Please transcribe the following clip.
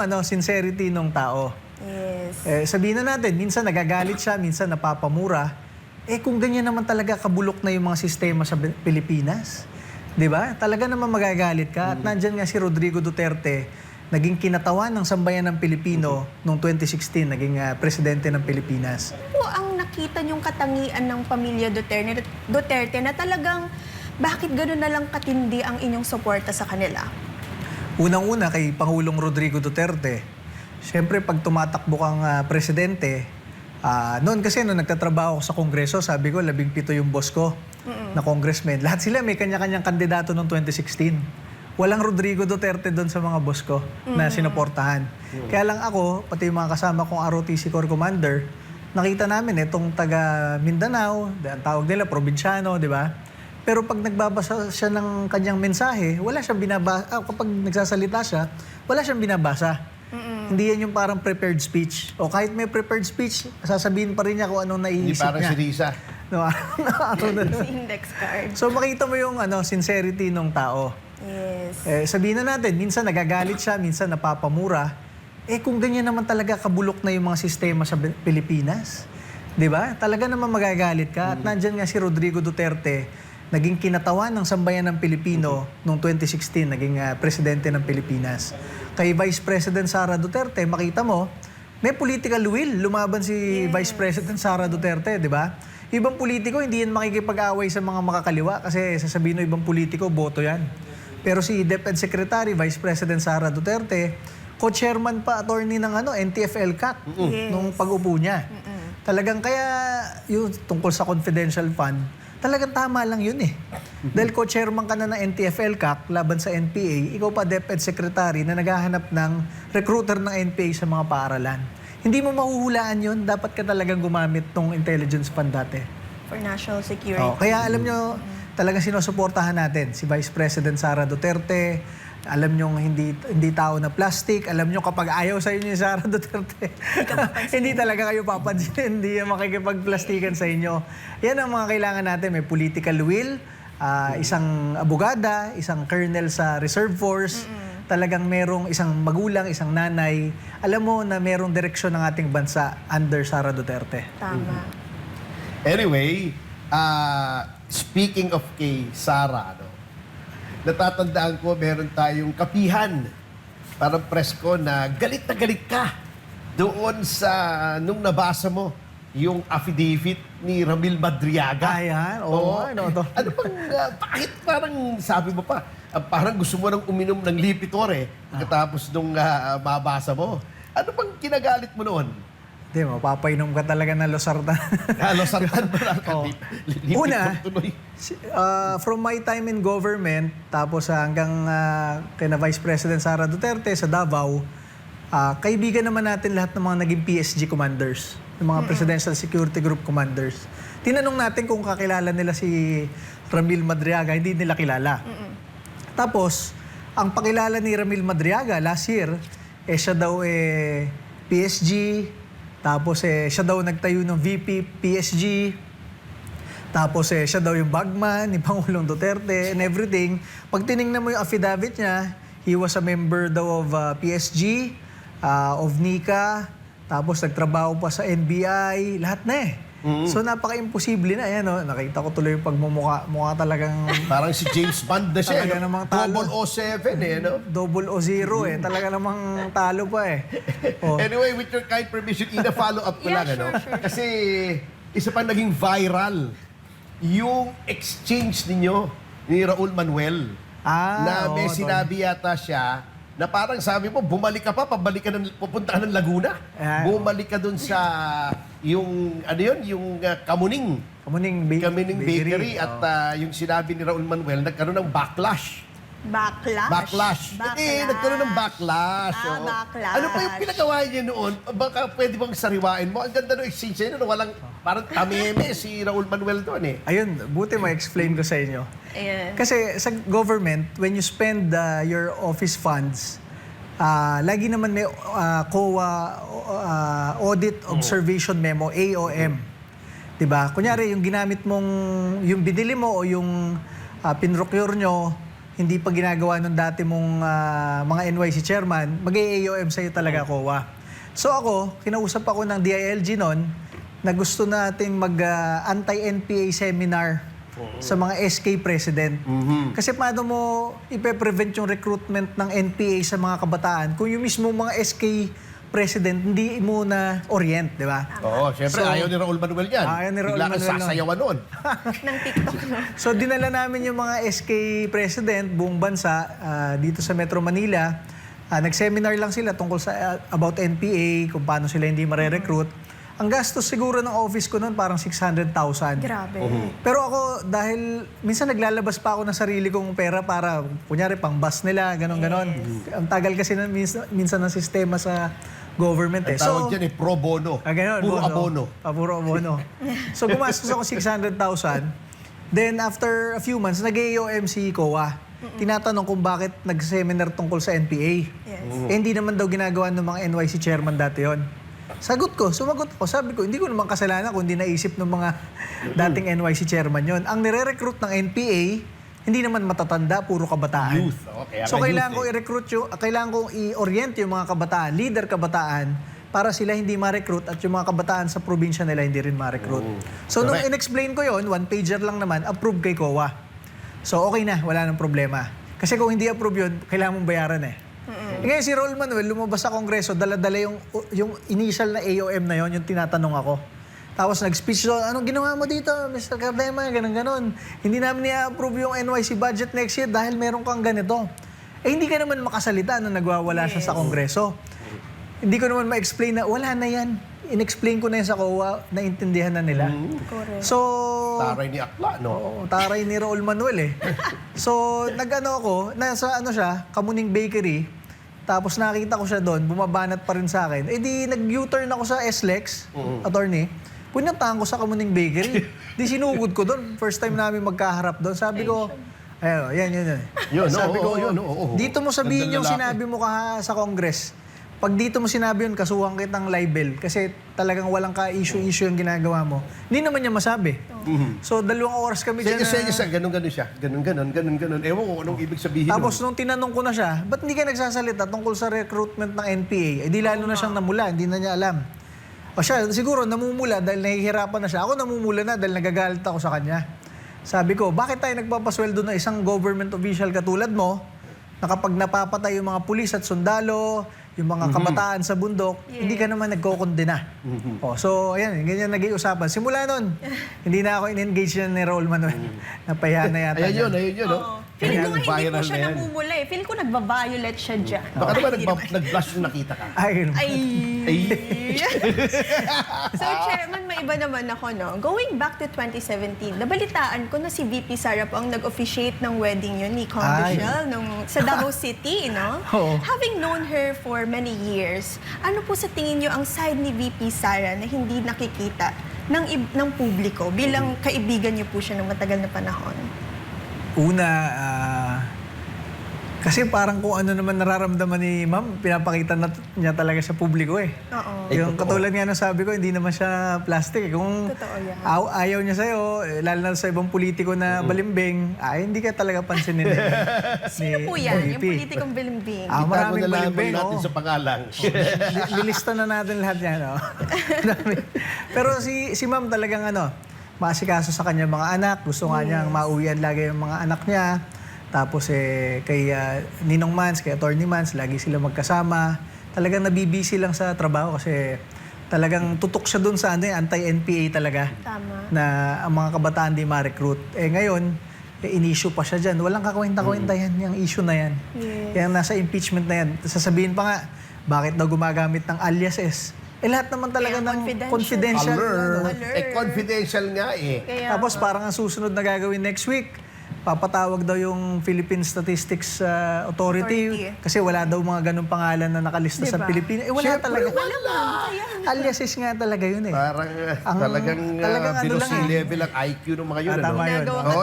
yung sincerity ng tao. Yes. Sabihin na natin, minsan nagagalit siya, minsan napapamura. Kung ganyan naman talaga kabulok na yung mga sistema sa Pilipinas, di ba? Talaga naman magagalit ka. At nandyan nga si Rodrigo Duterte, naging kinatawan ng sambayan ng Pilipino noong 2016, naging presidente ng Pilipinas. Ano ang nakita niyong katangian ng pamilya Duterte na talagang bakit gano'n na lang katindi ang inyong suporta sa kanila? Unang-una kay Pangulong Rodrigo Duterte. Siyempre, pag tumatakbo kang presidente, noon kasi nung nagtatrabaho ako sa Kongreso, sabi ko, 17 yung boss ko na congressman. Lahat sila may kanya-kanyang kandidato noong 2016. Walang Rodrigo Duterte doon sa mga boss ko na sinuportahan. Kaya lang ako, pati yung mga kasama kong ROTC Corps Commander, nakita namin itong taga Mindanao, ang tawag nila, probinsyano, di ba? Pero pag nagbabasa siya ng kanyang mensahe, wala siyang binabasa. Kapag nagsasalita siya, wala siyang binabasa. Hindi yan yung parang prepared speech. O kahit may prepared speech, sasabihin pa rin niya kung anong naiisip niya. Hindi parang si Risa. No, Si index card. So makita mo yung sincerity ng tao. Yes. Sabihin na natin, minsan nagagalit siya, minsan napapamura. Kung ganyan naman talaga kabulok na yung mga sistema sa Pilipinas, di ba? Talaga naman magagalit ka. At nandyan nga si Rodrigo Duterte, naging kinatawan ng sambayan ng Pilipino noong 2016, naging presidente ng Pilipinas. Kay Vice President Sara Duterte, makita mo, may political will. Lumaban si Vice President Sara Duterte, di ba? Ibang politiko, hindi yan makikipag-away sa mga makakaliwa kasi sasabihin ng ibang politiko, boto yan. Pero si DepEd Secretary, Vice President Sara Duterte, co-chairman pa, attorney ng NTF-ELCAC nung pag-upo niya. Talagang kaya yung tungkol sa confidential fund, talagang tama lang yun eh. Dahil co-chairman ka na ng NTF-ELCAC laban sa NPA, ikaw pa DepEd Secretary na naghahanap ng recruiter ng NPA sa mga paaralan. Hindi mo mahuhulaan yun, dapat ka talagang gumamit ng intelligence fund dati. For national security. Kaya alam nyo, talagang sinusuportahan natin si Vice President Sara Duterte. Alam nyo hindi tao na plastic. Alam nyo kapag ayaw sa inyo ni Sara Duterte, hindi talaga kayo papansin. Hindi makikipagplastikan sa inyo. Yan ang mga kailangan natin. May political will, isang abogada, isang colonel sa reserve force. Talagang merong isang magulang, isang nanay. Alam mo na merong direksyon ng ating bansa under Sara Duterte. Tama. Anyway, speaking of kay Sara, natatandaan ko meron tayong kapihan, parang press ko na galit ka doon sa nung nabasa mo yung affidavit ni Ramil Madriaga. Ayan, oo. Ano to? Ano bang, bakit parang sabi mo pa, parang gusto mo nang uminom ng Lipitor pagkatapos nung mabasa mo. Ano bang kinagalit mo noon? Hindi, mapapainom ka talaga ng losartan. Losartan mo lang. Una, from my time in government, tapos hanggang kina Vice President Sara Duterte sa Davao, kaibigan naman natin lahat ng mga naging PSG commanders, ng mga Presidential Security Group commanders. Tinanong natin kung kakilala nila si Ramil Madriaga, hindi nila kilala. Tapos, ang pakilala ni Ramil Madriaga last year, siya daw PSG, tapos siya daw nagtayo ng VP PSG. Tapos siya daw yung bagman ni Pangulong Duterte and everything. Pag tinignan mo yung affidavit niya, he was a member daw of PSG, of NICA, tapos nagtrabaho pa sa NBI, lahat na So napaka-imposible na. Ayan, nakita ko tuloy yung pagmumukha. Mukha talagang... Parang si James Bond na siya. Talaga namang talo. 007 000 Talaga namang talo pa Anyway, with your kind permission, follow-up ko lang. Sure. Kasi isa pa naging viral yung exchange ninyo ni Raul Manuel. Na may sinabi yata siya na parang sabi mo, bumalik ka pa, pupunta ka ng Laguna. Bumalik ka dun sa yung Kamuning Bakery. At yung sinabi ni Raul Manuel, nagkaroon ng backlash. Backlash? Nagkaroon ng backlash. Backlash. Ano pa yung pinagawa niya noon? Baka pwede bang sariwain mo? Ang ganda ng exchange niya noon. Walang, parang tameme si Raul Manuel doon Ayun, buti ma-explain ko sa inyo. Ayan. Kasi sa government, when you spend your office funds, lagi naman may COA Audit Observation Memo, AOM. Diba? Kunyari, yung ginamit mong, yung binili mo o yung pinrocure nyo, hindi pa ginagawa nung dati mong mga NYC chairman, mag-AOM sa'yo talaga, COA. So ako, kinausap ako ng DILG noon na gusto nating mag-anti-NPA seminar sa mga SK president. Kasi paano mo ipe-prevent yung recruitment ng NPA sa mga kabataan kung yung mismo mga SK president hindi mo na orient, di ba? Oo, syempre So, ayaw ni Raul Manuel yan. ayaw ni Raul Bigla kang Manuel nun. sasayawan nun. ng TikTok, no? So dinala namin yung mga SK president buong bansa dito sa Metro Manila. Nag-seminar lang sila tungkol sa about NPA, kung paano sila hindi mare-recruit. Ang gastos siguro ng office ko noon parang 600,000. Grabe. Pero ako, dahil minsan naglalabas pa ako ng sarili kong pera para, kunyari, pang bus nila, ganon-ganon. Ang tagal kasi minsan ng sistema sa government eh. Ang tawag dyan pro bono. Ganun, Puro bono. abono. Puro abono. So gumastos ako 600,000. Then after a few months, nag-AOM si COA. Tinatanong kung bakit nag-seminar tungkol sa NPA. Yes. Hindi naman daw ginagawa ng mga NYC chairman dati yon. Sumagot ako. Sabi ko, hindi ko naman kasalanan kung hindi naisip ng mga dating NYC chairman yon. Ang nire-recruit ng NPA, hindi naman matatanda, puro kabataan. Youth. Okay, So kailangan ko youth, i-recruit kailangan ko i-orient yung mga kabataan, leader kabataan, para sila hindi ma-recruit at yung mga kabataan sa probinsya nila hindi rin ma-recruit. So nung Correct. in-explain ko yon, one pager lang naman, approve kay COA. So okay na, wala nang problema. Kasi kung hindi approve yun, kailangan mong bayaran eh. Ngayon si Raul Manuel, lumabas sa Kongreso, dala-dala yung initial na AOM na yon, yung tinatanong ako. Tapos nag-speech doon, anong ginawa mo dito, Mr. Cardema, ganun-ganon. Hindi namin i-approve yung NYC budget next year dahil meron kang ganito. Eh hindi ka naman makasalita nung nagwawala siya sa Kongreso. Hindi ko naman ma-explain na wala na yan. In-explain ko na yan sa COA, naintindihan na nila. Correct. So, Taray ni Akla, no? oo, taray ni Raul Manuel eh. So, nag-ano ako, nasa ano siya, Kamuning Bakery, tapos nakita ko siya doon, bumabanat pa rin sa akin. Eh di, nag-U-turn ako sa SLEX, attorney, punyantahan ko sa Kamuning Bakery. Di sinugod ko doon, first time namin magkaharap doon. Sabi ko, ayun, yan. Yun, Sabi ko, oo. dito mo sabihin Gandang yung lalaki. sinabi mo sa Congress. Pag dito mo sinabi yun, kasuhan kitang libel. Kasi talagang walang ka-issue-issue yung ginagawa mo. Hindi naman niya masabi. So, 2 oras kami dyan Senyas, ganun-ganun siya. Ganun-ganun. Ewan ko anong ibig sabihin. Tapos nung tinanong ko na siya, ba't hindi ka nagsasalita tungkol sa recruitment ng NPA? Eh di lalo na siyang namula, hindi na niya alam. O siya, siguro namumula dahil nahihirapan na siya. Ako namumula na dahil nagagalit ako sa kanya. Sabi ko, bakit tayo nagpapasweldo na isang government official katulad mo na kapag napapatay yung mga pulis at sundalo, yung mga kabataan sa bundok, hindi ka naman nagkokondena. Oh, so, ayan, ganyan naging usapan. Simula nun, hindi na ako in-engage na ni Raul Manuel. Napahiya na yata. Ayun niya. yun, no? Oo. Feeling ko nga hindi po Viral siya na yan. namumula eh. Feeling ko nagbabiolate siya dyan. Baka naman nag-blush yung nakita ka. Ay, Ay! Ay. So, Chairman, may iba naman ako, no? Going back to 2017, nabalitaan ko na si VP Sara po ang nag-officiate ng wedding yun ni Kong Ay. Michelle sa Davao City, no? Oo. Having known her for many years, ano po sa tingin niyo ang side ni VP Sara na hindi nakikita ng publiko bilang kaibigan niyo po siya ng matagal na panahon? Una, kasi parang kung ano naman nararamdaman ni ma'am, pinapakita niya talaga sa publiko eh. Oo. Yung totoo. katulad nga ng sabi ko, hindi naman siya plastic. Kung Totoo yan. ayaw niya sa'yo, lalo na sa ibang politiko na balimbing, hindi ka talaga pansinin. Sino po yan? Yung politikong bilimbing? Ah, Itago maraming na lang balimbing, natin oo. sa pangalan. Lilista na natin lahat yan. No? Pero si ma'am talagang maasikaso sa kanya mga anak. Gusto nga niyang mauwian lagi yung mga anak niya. Tapos kay Ninong Mans, kay Attorney Mans, lagi sila magkasama. Talagang nabibisi lang sa trabaho kasi talagang tutok siya dun sa anti-NPA talaga. Tama. Na ang mga kabataan di ma-recruit. Ngayon, in-issue pa siya dyan. Walang kakwenta-kwenta yan, yung issue na yan. Yes. Kaya nasa impeachment na yan. Sasabihin pa nga, bakit daw gumagamit ng aliases? Lahat naman talaga Kaya ng confidential. confidential. Alert. Confidential nga eh. Kaya, Tapos parang ang susunod na gagawin next week, papatawag daw yung Philippine Statistics Authority kasi wala daw mga ganung pangalan na nakalista sa Diba? Pilipinas. Wala Siyempre, talaga. wala. Aliases nga talaga yun eh. Parang talagang talagang ano below lang sea eh. level ang IQ ng mga yun. Tama yun. Ginagawa Oo,